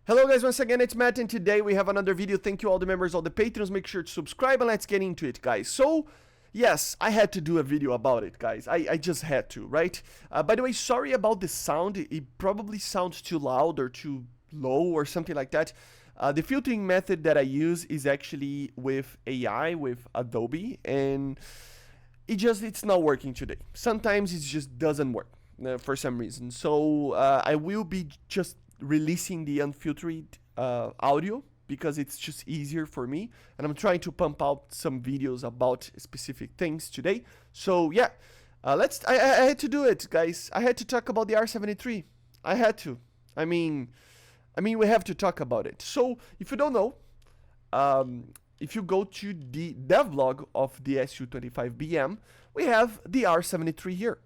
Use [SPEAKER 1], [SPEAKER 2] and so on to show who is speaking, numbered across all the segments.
[SPEAKER 1] Hello guys, once again it's Matt, and today we have another video. Thank you all the members, all the patrons. Make sure to subscribe and let's get into it, guys. So yes, I had to do a video about it, guys. I just had to, right? By the way, sorry about the sound. It probably sounds too loud or too low or something like that. The filtering method that I use is actually with AI, with Adobe, and it's not working today. Sometimes it just doesn't work for some reason. So I will be just releasing the unfiltered audio because it's just easier for me, and I'm trying to pump out some videos about specific things today. So yeah, I had to do it, guys. I had to talk about the R-73. I had to. I mean we have to talk about it. So if you don't know, if you go to the devlog of the Su25BM, we have the R-73 here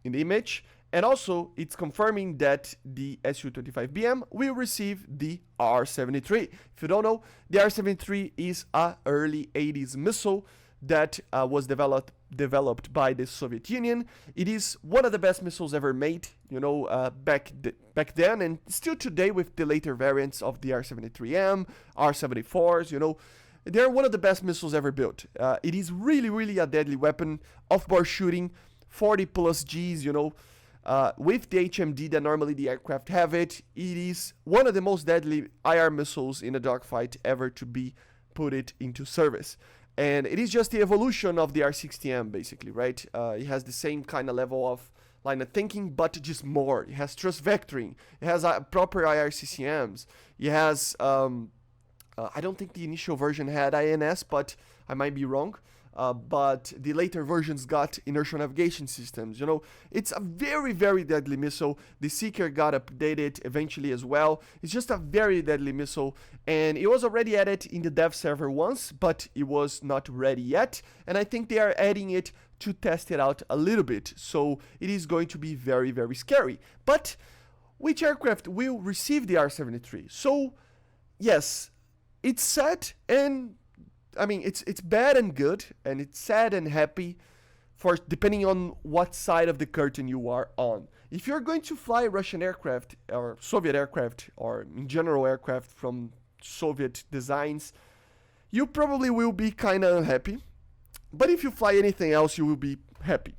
[SPEAKER 1] in the image. And also, it's confirming that the Su25BM will receive the R-73. If you don't know, the R-73 is a early 80s missile that was developed by the Soviet Union. It is one of the best missiles ever made, you know, back then, and still today with the later variants of the R-73M, R-74s, you know. They're one of the best missiles ever built. It is really a deadly weapon, off-board shooting, 40 plus Gs, you know. With the HMD that normally the aircraft have it is one of the most deadly IR missiles in a dogfight ever to be put it into service. And it is just the evolution of the R-60M, basically, right? It has the same kind of level of line of thinking, but just more. It has thrust vectoring. It has proper IR CCMs. It has, I don't think the initial version had INS, but I might be wrong. But the later versions got inertial navigation systems. You know, it's a very deadly missile. The Seeker got updated eventually as well. It's just a very deadly missile, and it was already added in the dev server once, but it was not ready yet, and I think they are adding it to test it out a little bit, so it is going to be very scary. But which aircraft will receive the R-73? So yes, it's sad, and I mean, it's bad and good, and it's sad and happy, for depending on what side of the curtain you are on. If you're going to fly Russian aircraft, or Soviet aircraft, or in general aircraft from Soviet designs, you probably will be kind of unhappy. But if you fly anything else, you will be happy.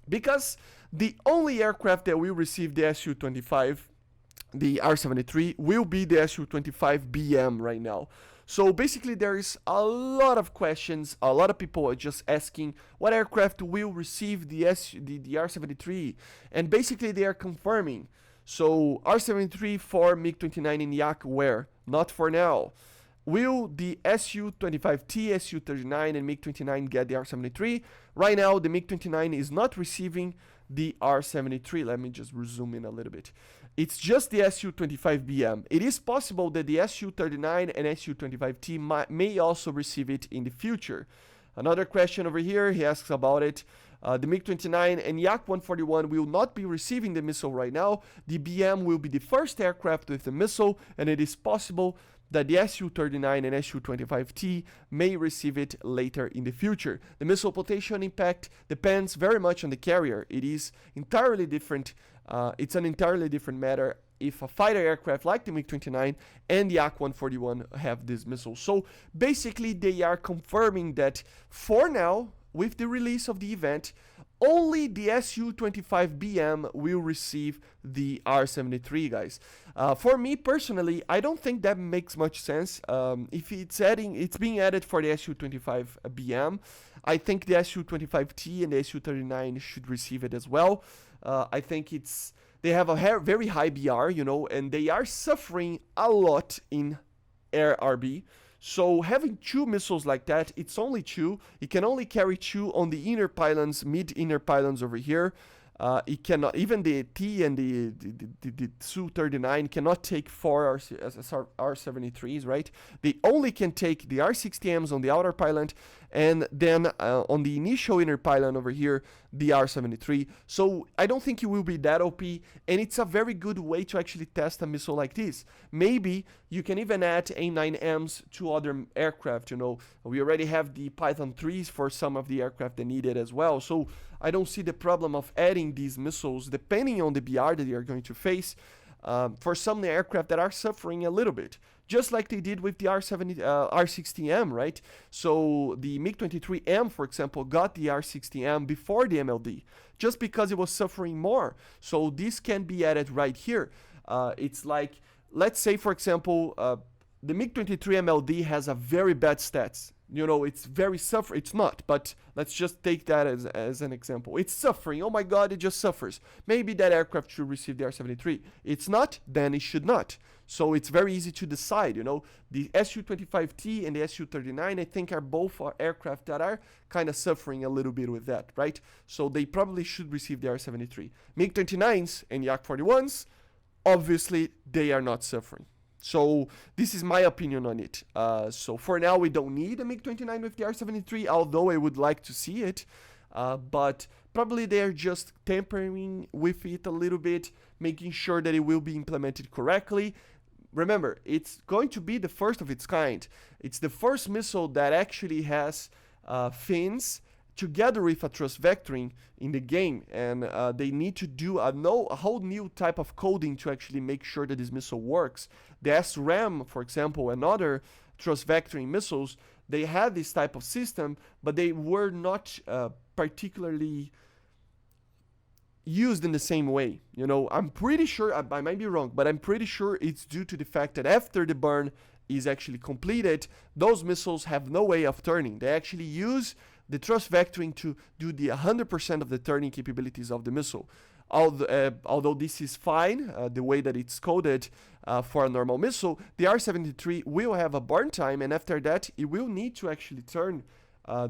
[SPEAKER 1] Because the only aircraft that will receive the Su-25, the R-73, will be the Su-25BM right now. So basically there is a lot of questions, a lot of people are just asking what aircraft will receive the R-73, and basically they are confirming. So R-73 for MiG-29 in Yak, where? Not for now. Will the Su25T, Su39 and MiG-29 get the R-73? Right now the MiG-29 is not receiving the R-73. Let me just zoom in a little bit. It's just the Su25BM. It is possible that the Su39 and Su25T may also receive it in the future. Another question over here, he asks about it. The MiG-29 and Yak-141 will not be receiving the missile right now. The BM will be the first aircraft with the missile, and it is possible that the Su-39 and Su-25T may receive it later in the future. The missile potential impact depends very much on the carrier. It is entirely different. It's an entirely different matter if a fighter aircraft like the MiG-29 and the Yak-141 have this missile. So basically they are confirming that for now, with the release of the event, only the Su-25BM will receive the R-73, guys. For me personally, I don't think that makes much sense. If it's being added for the Su-25BM, I think the Su-25T and the Su-39 should receive it as well. I think they have a very high BR, you know, and they are suffering a lot in air RB. So having two missiles like that, it's only two. It can only carry two on the inner pylons, mid-inner pylons over here. It cannot, even the T and the Su39 cannot take four R-73s, right? They only can take the R-60Ms on the outer pylon, and then on the initial inner pylon over here, the R-73. So I don't think it will be that OP, and it's a very good way to actually test a missile like this. Maybe you can even add A9Ms to other aircraft, you know. We already have the Python 3s for some of the aircraft that need it as well. So I don't see the problem of adding these missiles depending on the BR that they are going to face. for some aircraft that are suffering a little bit, just like they did with the R60M, right? So the MiG-23M, for example, got the R60M before the MLD, just because it was suffering more. So this can be added right here. It's like, let's say, for example, the MiG-23 MLD has a very bad stats. You know, it's very suffering. It's not, but let's just take that as an example. It's suffering. Oh my God, it just suffers. Maybe that aircraft should receive the R-73. It's not, then it should not. So it's very easy to decide, you know. The Su25T and the Su39, I think, are both aircraft that are kind of suffering a little bit with that, right? So they probably should receive the R-73. MiG-29s and Yak-41s, obviously, they are not suffering. So this is my opinion on it. So for now, we don't need a MiG-29 with the R-73, although I would like to see it. But probably they're just tampering with it a little bit, making sure that it will be implemented correctly. Remember, it's going to be the first of its kind. It's the first missile that actually has fins together with a thrust vectoring in the game, and they need to do a whole new type of coding to actually make sure that this missile works. The SRAM, for example, and other thrust vectoring missiles, they had this type of system, but they were not particularly used in the same way. You know, I'm pretty sure, I might be wrong, but I'm pretty sure it's due to the fact that after the burn is actually completed, those missiles have no way of turning. They actually use the thrust vectoring to do the 100% of the turning capabilities of the missile. Although this is fine, the way that it's coded for a normal missile, the R-73 will have a burn time, and after that, it will need to actually turn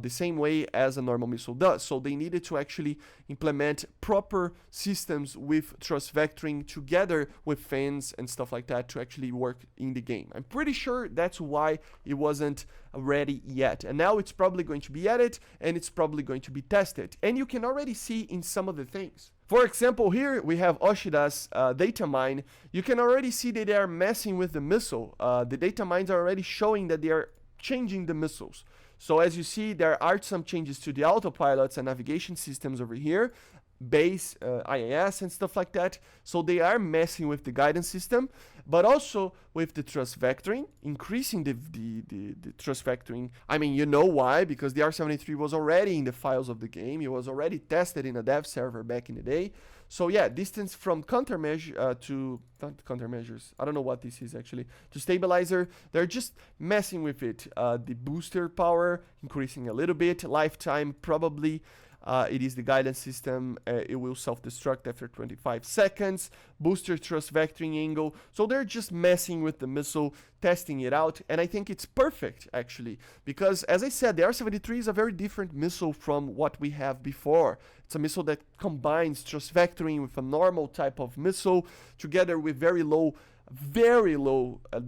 [SPEAKER 1] the same way as a normal missile does. So they needed to actually implement proper systems with thrust vectoring together with fans and stuff like that to actually work in the game. I'm pretty sure that's why it wasn't ready yet. And now it's probably going to be added, and it's probably going to be tested. And you can already see in some of the things. For example, here we have Oshida's data mine. You can already see that they are messing with the missile. The data mines are already showing that they are changing the missiles. So as you see, there are some changes to the autopilots and navigation systems over here, base, IAS and stuff like that. So they are messing with the guidance system, but also with the thrust vectoring, increasing the thrust vectoring. I mean, you know why? Because the R-73 was already in the files of the game. It was already tested in a dev server back in the day. So yeah, distance from countermeasure to not countermeasures. I don't know what this is actually. To stabilizer, they're just messing with it. The booster power increasing a little bit. Lifetime probably. It is the guidance system. It will self-destruct after 25 seconds. Booster thrust vectoring angle. So they're just messing with the missile, testing it out. And I think it's perfect, actually. Because, as I said, the R-73 is a very different missile from what we have before. It's a missile that combines thrust vectoring with a normal type of missile, together with very low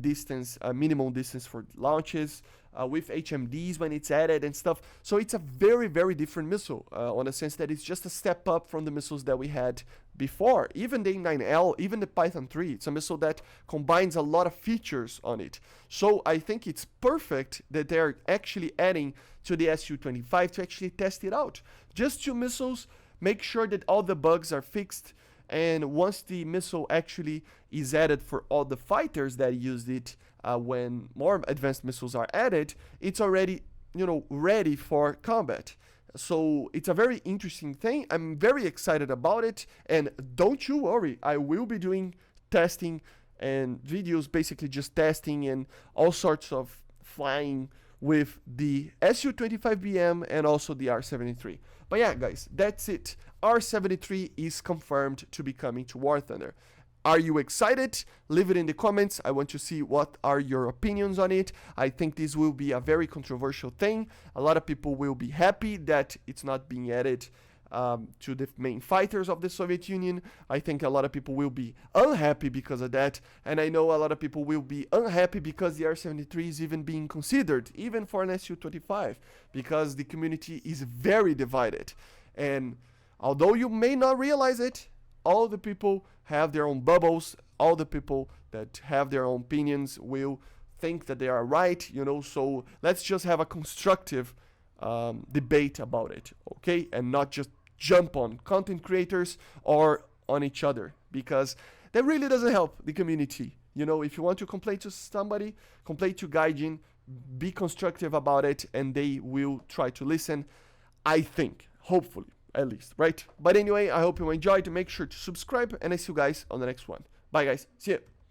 [SPEAKER 1] distance, minimum distance for launches. With HMDs when it's added and stuff. So it's a very, very different missile on a sense that it's just a step up from the missiles that we had before. Even the A9L, even the Python 3, it's a missile that combines a lot of features on it. So I think it's perfect that they're actually adding to the Su25 to actually test it out. Just 2 missiles, make sure that all the bugs are fixed, and once the missile actually is added for all the fighters that used it, when more advanced missiles are added, it's already, you know, ready for combat. So it's a very interesting thing. I'm very excited about it, and don't you worry, I will be doing testing and videos, basically just testing and all sorts of flying with the Su25BM and also the R-73. But yeah, guys, that's it. R-73 is confirmed to be coming to War Thunder. Are you excited? Leave it in the comments. I want to see what are your opinions on it. I think this will be a very controversial thing. A lot of people will be happy that it's not being added to the main fighters of the Soviet Union. I think a lot of people will be unhappy because of that. And I know a lot of people will be unhappy because the R-73 is even being considered, even for an Su-25, because the community is very divided. And although you may not realize it, all the people have their own bubbles. All the people that have their own opinions will think that they are right, you know. So let's just have a constructive debate about it, okay? And not just jump on content creators or on each other, because that really doesn't help the community. You know, if you want to complain to somebody, complain to Gaijin, be constructive about it, and they will try to listen, I think, hopefully, at least, right? But anyway, I hope you enjoyed. Make sure to subscribe, and I see you guys on the next one. Bye, guys. See ya.